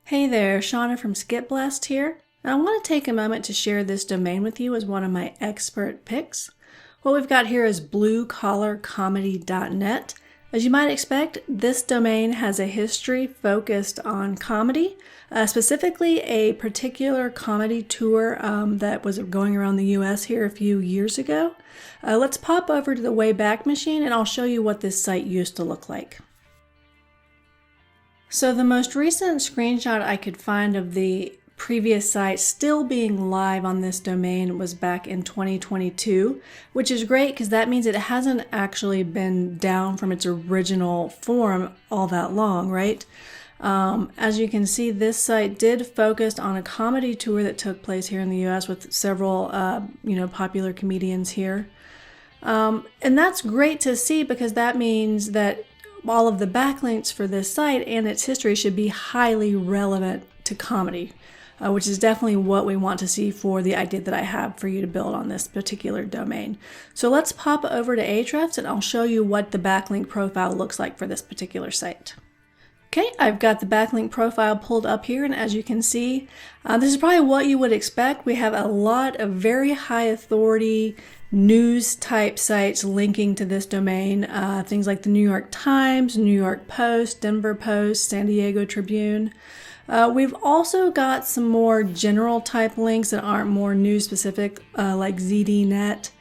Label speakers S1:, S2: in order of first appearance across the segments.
S1: Hey there, Shauna from Skip Blast here. I want to take a moment to share this domain with you as one of my expert picks. What we've got here is bluecollarcomedy.net. As you might expect, this domain has a history focused on comedy, specifically a particular comedy tour that was going around the US here a few years ago. Let's pop over to the Wayback Machine and I'll show you what this site used to look like. So the most recent screenshot I could find of the previous site still being live on this domain was back in 2022, which is great because that means it hasn't actually been down from its original form all that long, right? As you can see, this site did focus on a comedy tour that took place here in the US with several, popular comedians here. And that's great to see because that means that all of the backlinks for this site and its history should be highly relevant to comedy, which is definitely what we want to see for the idea that I have for you to build on this particular domain. So let's pop over to Ahrefs and I'll show you what the backlink profile looks like for this particular site. Okay, I've got the backlink profile pulled up here, and as you can see, this is probably what you would expect. We have a lot of very high authority news type sites linking to this domain, things like the New York Times, New York Post, Denver Post, San Diego Tribune. We've also got some more general type links that aren't more news specific, like ZDNet.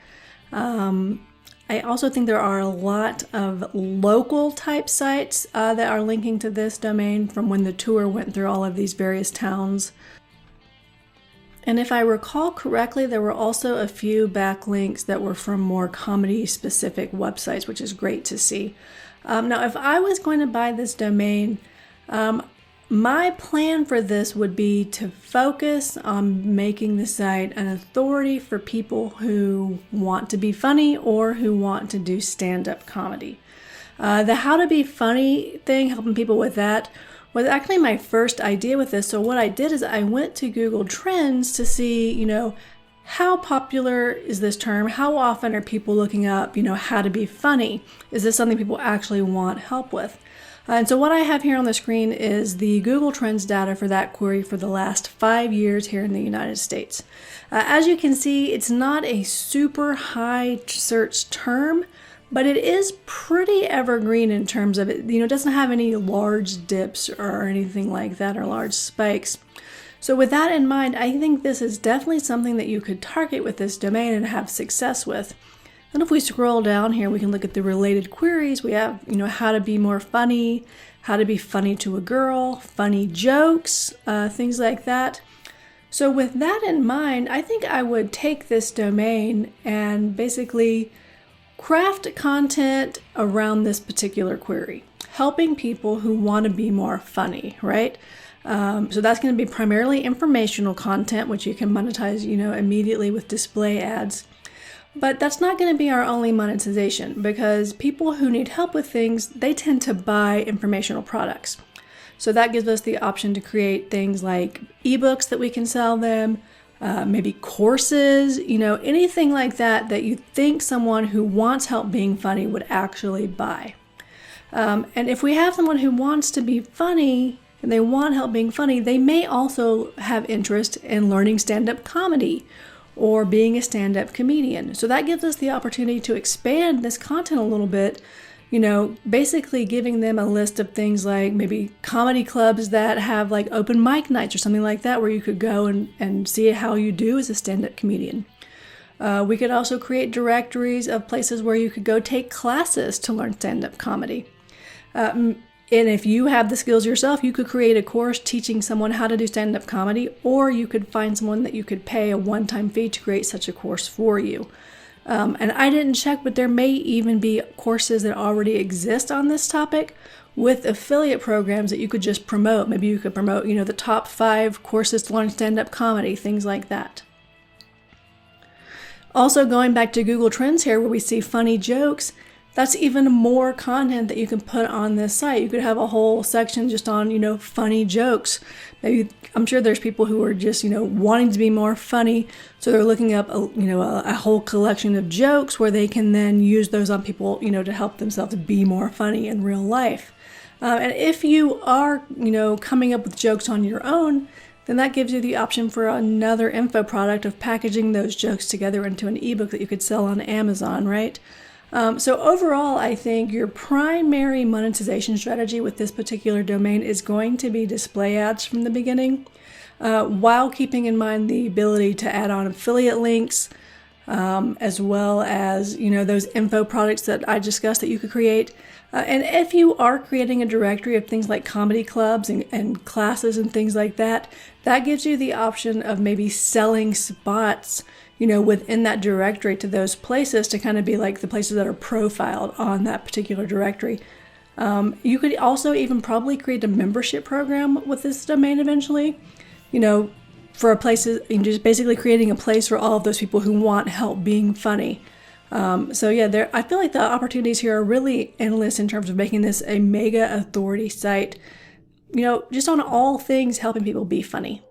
S1: I also think there are a lot of local type sites that are linking to this domain from when the tour went through all of these various towns. And if I recall correctly, there were also a few backlinks that were from more comedy specific websites, which is great to see. Now, if I was going to buy this domain, my plan for this would be to focus on making the site an authority for people who want to be funny or who want to do stand-up comedy. The How to Be Funny thing, helping people with that, was actually my first idea with this. So what I did is I went to Google Trends to see, how popular is this term? How often are people looking up, how to be funny? Is this something people actually want help with? And so what I have here on the screen is the Google Trends data for that query for the last 5 years here in the United States. As you can see, it's not a super high search term, but it is pretty evergreen in terms of it. It doesn't have any large dips or anything like that or large spikes. So with that in mind, I think this is definitely something that you could target with this domain and have success with. And if we scroll down here, we can look at the related queries. We have, how to be more funny, how to be funny to a girl, funny jokes, things like that. So with that in mind, I think I would take this domain and basically craft content around this particular query, helping people who want to be more funny, right? So that's going to be primarily informational content, which you can monetize, immediately with display ads. But that's not going to be our only monetization because people who need help with things, they tend to buy informational products. So that gives us the option to create things like ebooks that we can sell them, maybe courses, anything like that that you think someone who wants help being funny would actually buy. And if we have someone who wants to be funny and they want help being funny, they may also have interest in learning stand-up comedy or being a stand-up comedian. So that gives us the opportunity to expand this content a little bit, basically giving them a list of things like maybe comedy clubs that have like open mic nights or something like that where you could go and see how you do as a stand-up comedian. We could also create directories of places where you could go take classes to learn stand-up comedy. And if you have the skills yourself, you could create a course teaching someone how to do stand-up comedy, or you could find someone that you could pay a one-time fee to create such a course for you. And I didn't check, but there may even be courses that already exist on this topic with affiliate programs that you could just promote. Maybe you could promote, the top 5 courses to learn stand-up comedy, things like that. Also, going back to Google Trends here, where we see funny jokes, that's even more content that you can put on this site. You could have a whole section just on, funny jokes. Maybe I'm sure there's people who are just, wanting to be more funny. So they're looking up, a whole collection of jokes where they can then use those on people, to help themselves be more funny in real life. And if you are, coming up with jokes on your own, then that gives you the option for another info product of packaging those jokes together into an ebook that you could sell on Amazon, right? So overall, I think your primary monetization strategy with this particular domain is going to be display ads from the beginning, while keeping in mind the ability to add on affiliate links, as well as, those info products that I discussed that you could create. And if you are creating a directory of things like comedy clubs and classes and things like that, that gives you the option of maybe selling spots, within that directory to those places to kind of be like the places that are profiled on that particular directory. You could also even probably create a membership program with this domain eventually, for a place, just basically creating a place for all of those people who want help being funny. So yeah, I feel like the opportunities here are really endless in terms of making this a mega authority site, just on all things helping people be funny.